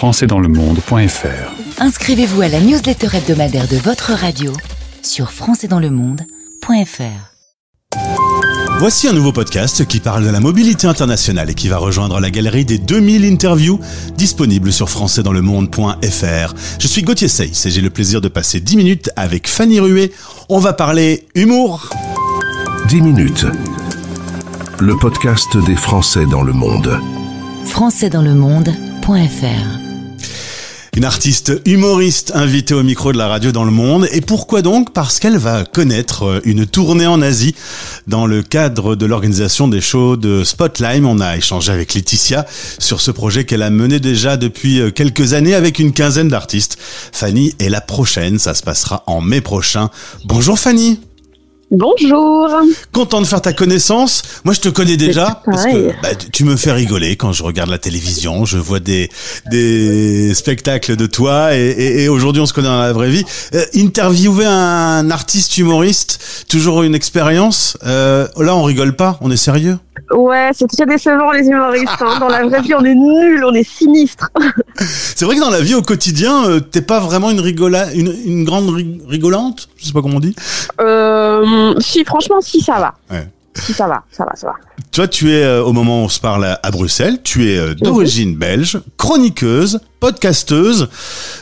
françaisdanslemonde.fr. Inscrivez-vous à la newsletter hebdomadaire de votre radio sur françaisdanslemonde.fr. Voici un nouveau podcast qui parle de la mobilité internationale et qui va rejoindre la galerie des 2000 interviews disponibles sur françaisdanslemonde.fr. Je suis Gauthier Seyss et j'ai le plaisir de passer 10 minutes avec Fanny Rué. On va parler humour. 10 minutes. Le podcast des Français dans le monde. françaisdanslemonde.fr. Une artiste humoriste invitée au micro de la radio dans le monde. Et pourquoi donc ? Parce qu'elle va connaître une tournée en Asie dans le cadre de l'organisation des shows de Spotlight. On a échangé avec Laetitia sur ce projet qu'elle a mené déjà depuis quelques années avec une quinzaine d'artistes. Fanny est la prochaine, ça se passera en mai prochain. Bonjour Fanny. Bonjour. Content de faire ta connaissance. Moi, je te connais déjà parce que tu me fais rigoler quand je regarde la télévision. Je vois des spectacles de toi et aujourd'hui, on se connaît dans la vraie vie. Interviewer un artiste humoriste, toujours une expérience. Là, on rigole pas, on est sérieux. Ouais, c'est très décevant les humoristes. Dans la vraie vie, on est nuls, on est sinistres. C'est vrai que dans la vie au quotidien, t'es pas vraiment une grande rigolante. Je sais pas comment on dit. Si, franchement, si, ça va. Ouais. Si, ça va. Toi, tu es, au moment où on se parle à Bruxelles, tu es d'origine belge, chroniqueuse, podcasteuse.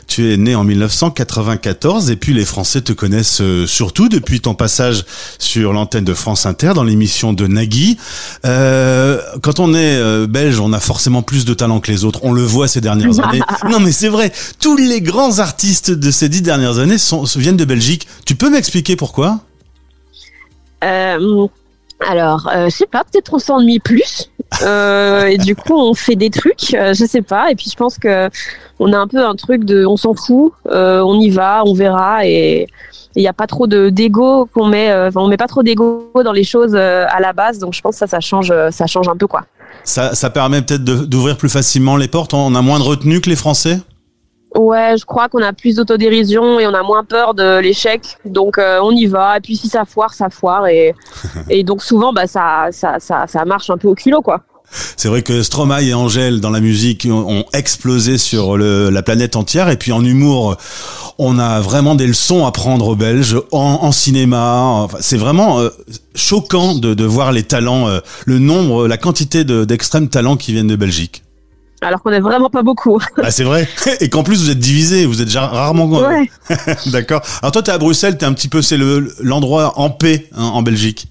Tu es née en 1994 et puis les Français te connaissent surtout depuis ton passage sur l'antenne de France Inter dans l'émission de Nagui. Quand on est belge, on a forcément plus de talent que les autres. On le voit ces dernières années. Non, mais c'est vrai. Tous les grands artistes de ces 10 dernières années viennent de Belgique. Tu peux m'expliquer pourquoi ? Alors, je sais pas, peut-être on s'ennuie plus et du coup on fait des trucs, je sais pas. Et puis je pense que on a un peu un truc de, on s'en fout, on y va, on verra et il y a pas trop d'ego qu'on met, on met pas trop d'ego dans les choses à la base. Donc je pense que ça change un peu quoi. Ça permet peut-être d'ouvrir plus facilement les portes. On a moins de retenue que les Français. Ouais, je crois qu'on a plus d'autodérision et on a moins peur de l'échec. Donc on y va. Et puis si ça foire, ça foire. Et donc souvent, ça marche un peu au culot, quoi. C'est vrai que Stromae et Angèle dans la musique ont explosé sur la planète entière. Et puis en humour, on a vraiment des leçons à prendre aux Belges en cinéma. Enfin, c'est vraiment choquant de voir les talents, le nombre, la quantité d'extrêmes talents qui viennent de Belgique. Alors qu'on est vraiment pas beaucoup. Ah, c'est vrai. Et qu'en plus, vous êtes divisés. Vous êtes déjà rarement... Ouais. D'accord. Alors toi, t'es à Bruxelles. T'es un petit peu... C'est l'endroit en paix en Belgique.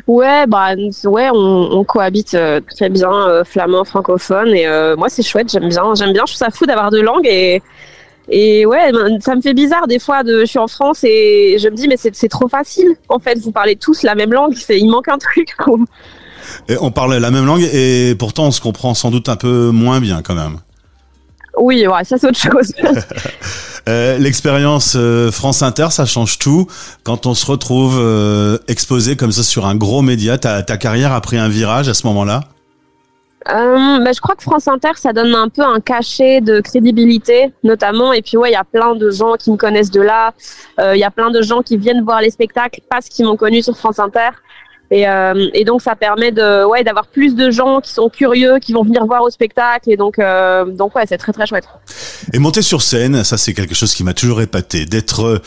Ouais, on cohabite très bien flamand, francophone. Et moi, c'est chouette. J'aime bien. Je trouve ça fou d'avoir deux langues. Et ouais, ça me fait bizarre des fois. Je suis en France et je me dis, mais c'est trop facile. En fait, vous parlez tous la même langue. Il manque un truc. Et on parle la même langue et pourtant on se comprend sans doute un peu moins bien quand même. Oui, ouais, ça c'est autre chose. L'expérience France Inter, ça change tout. Quand on se retrouve exposé comme ça sur un gros média, ta carrière a pris un virage à ce moment-là ? Je crois que France Inter, ça donne un peu un cachet de crédibilité, notamment. Et puis ouais, il y a plein de gens qui me connaissent de là. Il y a plein de gens qui viennent voir les spectacles parce qu'ils m'ont connu sur France Inter. Et donc ça permet d'avoir plus de gens qui sont curieux, qui vont venir voir au spectacle et donc ouais, c'est très très chouette. Et monter sur scène, ça c'est quelque chose qui m'a toujours épaté, d'être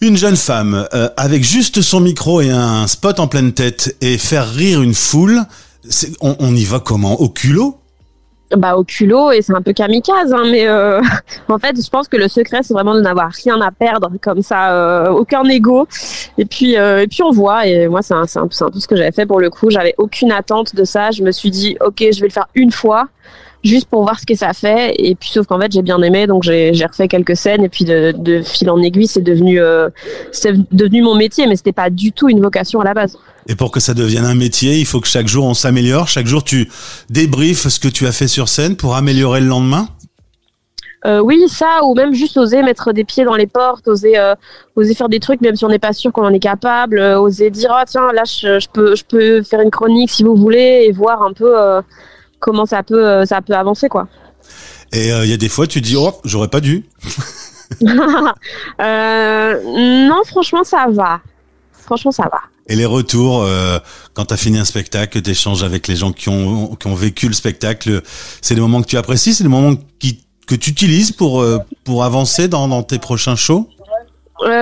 une jeune femme avec juste son micro et un spot en pleine tête et faire rire une foule. On y va comment ? Au culot ? Au culot, et c'est un peu kamikaze, hein, mais en fait, je pense que le secret, c'est vraiment de n'avoir rien à perdre, comme ça, aucun ego. Et puis on voit. Et moi, c'est un peu ce que j'avais fait pour le coup. J'avais aucune attente de ça. Je me suis dit, ok, je vais le faire une fois, juste pour voir ce que ça fait. Et puis, sauf qu'en fait, j'ai bien aimé, donc j'ai refait quelques scènes. Et puis, de fil en aiguille, c'est devenu mon métier, mais c'était pas du tout une vocation à la base. Et pour que ça devienne un métier, il faut que chaque jour on s'améliore. Chaque jour, tu débriefes ce que tu as fait sur scène pour améliorer le lendemain. Oui, ça, ou même juste oser mettre des pieds dans les portes, oser faire des trucs même si on n'est pas sûr qu'on en est capable, oser dire tiens là je peux faire une chronique si vous voulez et voir un peu comment ça peut avancer quoi. Et il y a des fois tu dis j'aurais pas dû. Non, franchement ça va. Et les retours, quand tu as fini un spectacle, que tu échanges avec les gens qui ont vécu le spectacle, c'est des moments que tu apprécies, c'est des moments que que tu utilises pour avancer dans tes prochains shows?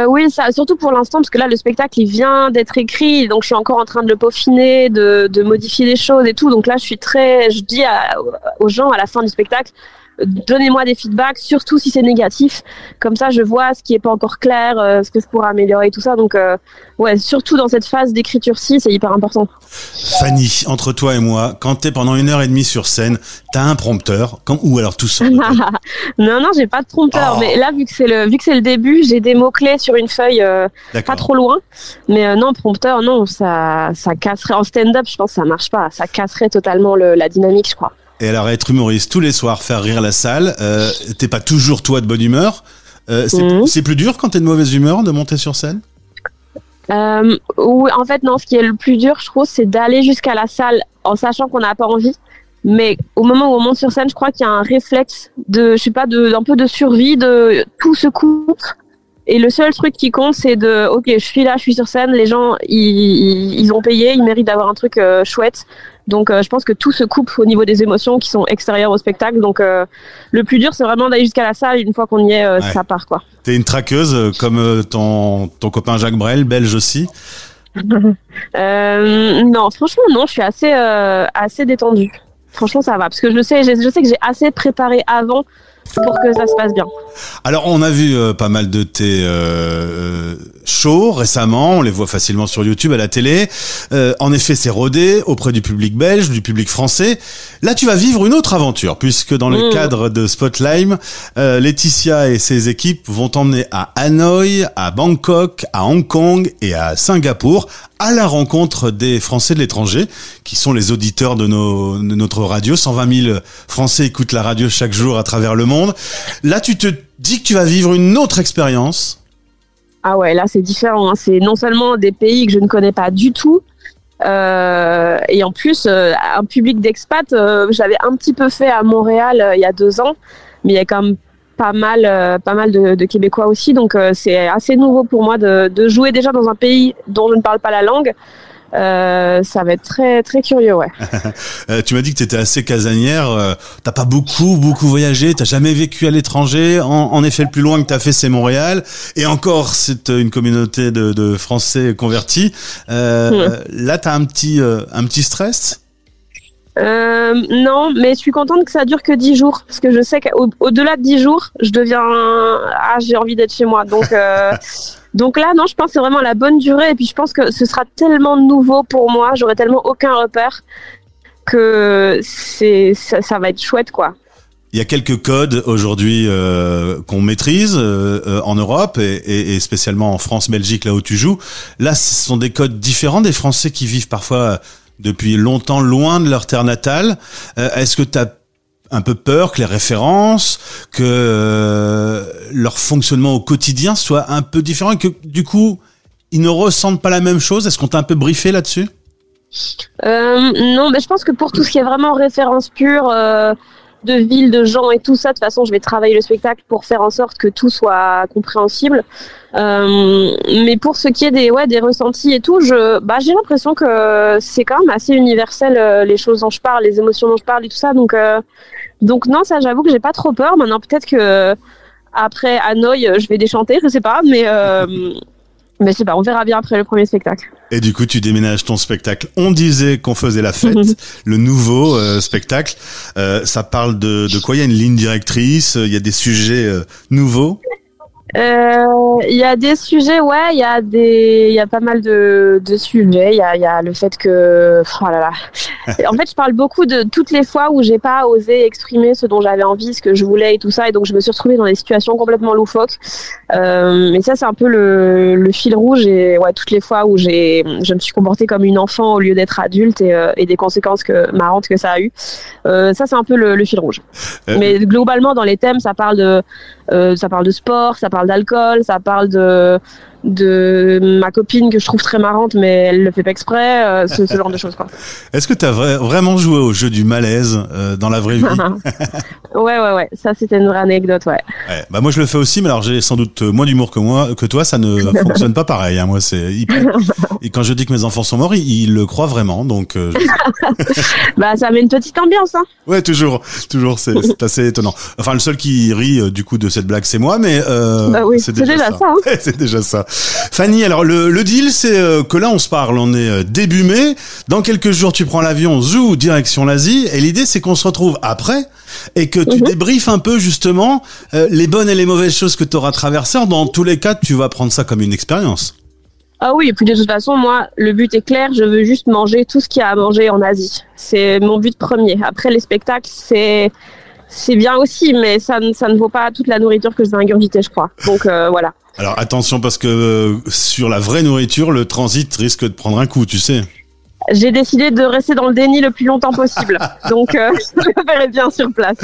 Oui, ça, surtout pour l'instant, parce que là, le spectacle, il vient d'être écrit, donc je suis encore en train de le peaufiner, de modifier les choses et tout. Donc là, je dis aux gens à la fin du spectacle, donnez-moi des feedbacks, surtout si c'est négatif. Comme ça, je vois ce qui est pas encore clair, ce que je pourrais améliorer et tout ça. Donc, ouais, surtout dans cette phase d'écriture-ci, c'est hyper important. Fanny, entre toi et moi, quand t'es pendant 1h30 sur scène, t'as un prompteur, ou alors tout seul? Non, j'ai pas de prompteur. Oh. Mais là, vu que c'est le début, j'ai des mots-clés sur une feuille pas trop loin. Mais non, prompteur, non, ça casserait. En stand-up, je pense que ça marche pas. Ça casserait totalement la dynamique, je crois. Et alors, être humoriste tous les soirs, faire rire la salle, t'es pas toujours toi de bonne humeur. C'est plus dur quand t'es de mauvaise humeur de monter sur scène? Oui, en fait, non, ce qui est le plus dur, je trouve, c'est d'aller jusqu'à la salle en sachant qu'on n'a pas envie. Mais au moment où on monte sur scène, je crois qu'il y a un réflexe un peu de survie, de tout se coupe. Et le seul truc qui compte, c'est ok, je suis là, je suis sur scène, les gens, ils ont payé, ils méritent d'avoir un truc chouette. Donc, je pense que tout se coupe au niveau des émotions qui sont extérieures au spectacle. Donc, le plus dur, c'est vraiment d'aller jusqu'à la salle. Une fois qu'on y est, ça part, quoi. T'es une traqueuse comme ton copain Jacques Brel, belge aussi? Non, franchement, non. Je suis assez détendue. Franchement, ça va. Parce que je sais que j'ai assez préparé avant pour que ça se passe bien. Alors, on a vu pas mal de tes shows récemment, on les voit facilement sur YouTube, à la télé. En effet, c'est rodé auprès du public belge, du public français. Là, tu vas vivre une autre aventure, puisque dans le cadre de Spotlight, Laetitia et ses équipes vont t'emmener à Hanoï, à Bangkok, à Hong Kong et à Singapour, à la rencontre des Français de l'étranger, qui sont les auditeurs de notre radio. 120 000 Français écoutent la radio chaque jour à travers le monde. Là, tu te dis que tu vas vivre une autre expérience. Ah ouais, là, c'est différent. Hein. C'est non seulement des pays que je ne connais pas du tout, et en plus, un public d'expat, j'avais un petit peu fait à Montréal il y a 2 ans, mais il y a quand même pas mal de Québécois aussi, donc c'est assez nouveau pour moi de jouer déjà dans un pays dont je ne parle pas la langue. Ça va être très très curieux, ouais. Tu m'as dit que tu étais assez casanière, t'as pas beaucoup voyagé, t'as jamais vécu à l'étranger. En effet, le plus loin que t'as fait, c'est Montréal, et encore, c'est une communauté de Français convertis. Là, t'as un petit stress? Non, mais je suis contente que ça dure que 10 jours, parce que je sais qu'au-delà de 10 jours, je deviens j'ai envie d'être chez moi, donc donc là, non, je pense que c'est vraiment la bonne durée, et puis je pense que ce sera tellement nouveau pour moi, j'aurai tellement aucun repère que ça va être chouette, quoi. Il y a quelques codes aujourd'hui qu'on maîtrise en Europe et spécialement en France, Belgique, là où tu joues. Là, ce sont des codes différents des Français qui vivent parfois depuis longtemps loin de leur terre natale. Est-ce que tu as un peu peur que les références, que leur fonctionnement au quotidien soit un peu différent et que du coup, ils ne ressentent pas la même chose? Est-ce qu'on t'a un peu briefé là-dessus? Non, mais je pense que pour tout ce qui est vraiment référence pure, de ville, de gens et tout ça, de toute façon, je vais travailler le spectacle pour faire en sorte que tout soit compréhensible. Mais pour ce qui est des ressentis et tout, j'ai l'impression que c'est quand même assez universel, les choses dont je parle, les émotions dont je parle et tout ça. Donc non, ça, j'avoue que j'ai pas trop peur. Maintenant, peut-être que après Hanoï, je vais déchanter, je sais pas, mais je sais pas, on verra bien après le premier spectacle. Et du coup, tu déménages ton spectacle. On disait qu'on faisait la fête, le nouveau spectacle. Ça parle de quoi? Il y a une ligne directrice, il y a des sujets nouveaux. Il y a des sujets, ouais, il y a pas mal de sujets. Il y a le fait que, oh là là. En fait, je parle beaucoup de toutes les fois où j'ai pas osé exprimer ce dont j'avais envie, ce que je voulais et tout ça, et donc je me suis retrouvée dans des situations complètement loufoques. Mais ça, c'est un peu le fil rouge, et ouais, toutes les fois où je me suis comportée comme une enfant au lieu d'être adulte, et des conséquences marrantes que ça a eu. Ça, c'est un peu le fil rouge. Mais globalement, dans les thèmes, ça parle de sport, ça parle d'alcool, ça parle de ma copine que je trouve très marrante, mais elle le fait pas exprès, ce genre de choses, quoi. Est-ce que t'as vraiment joué au jeu du malaise dans la vraie vie? Ouais. Ça, c'était une vraie anecdote, ouais. Bah moi je le fais aussi, mais alors j'ai sans doute moins d'humour que toi, ça ne fonctionne pas pareil. Hein. Moi et quand je dis que mes enfants sont morts, ils le croient vraiment, donc. Bah ça met une petite ambiance, hein. Ouais, toujours, c'est assez étonnant. Enfin, le seul qui rit du coup de cette blague, c'est moi, mais bah oui, c'est déjà ça. Hein. C'est déjà ça. Fanny, alors le deal, c'est que là on se parle, on est début mai. Dans quelques jours, tu prends l'avion, zou, direction l'Asie, et l'idée c'est qu'on se retrouve après et que tu débriefes un peu justement les bonnes et les mauvaises choses que tu auras traversées. Dans tous les cas, tu vas prendre ça comme une expérience. Ah oui, et puis de toute façon, moi, le but est clair, je veux juste manger tout ce qu'il y a à manger en Asie. C'est mon but premier. Après, les spectacles, c'est bien aussi, mais ça ne vaut pas toute la nourriture que je vais ingurgiter, je crois. Donc voilà. Alors attention, parce que sur la vraie nourriture, le transit risque de prendre un coup, tu sais. J'ai décidé de rester dans le déni le plus longtemps possible. Donc, je le verrai bien sur place.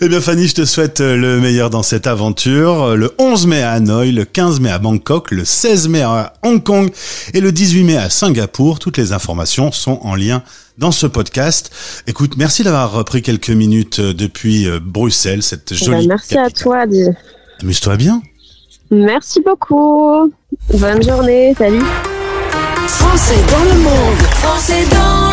Eh bien, Fanny, je te souhaite le meilleur dans cette aventure. Le 11 mai à Hanoï, le 15 mai à Bangkok, le 16 mai à Hong Kong et le 18 mai à Singapour. Toutes les informations sont en lien dans ce podcast. Écoute, merci d'avoir pris quelques minutes depuis Bruxelles, cette jolie merci capitale. À toi, Adi. Amuse-toi bien. Merci beaucoup. Bonne journée. Salut. Français dans le monde. Français dans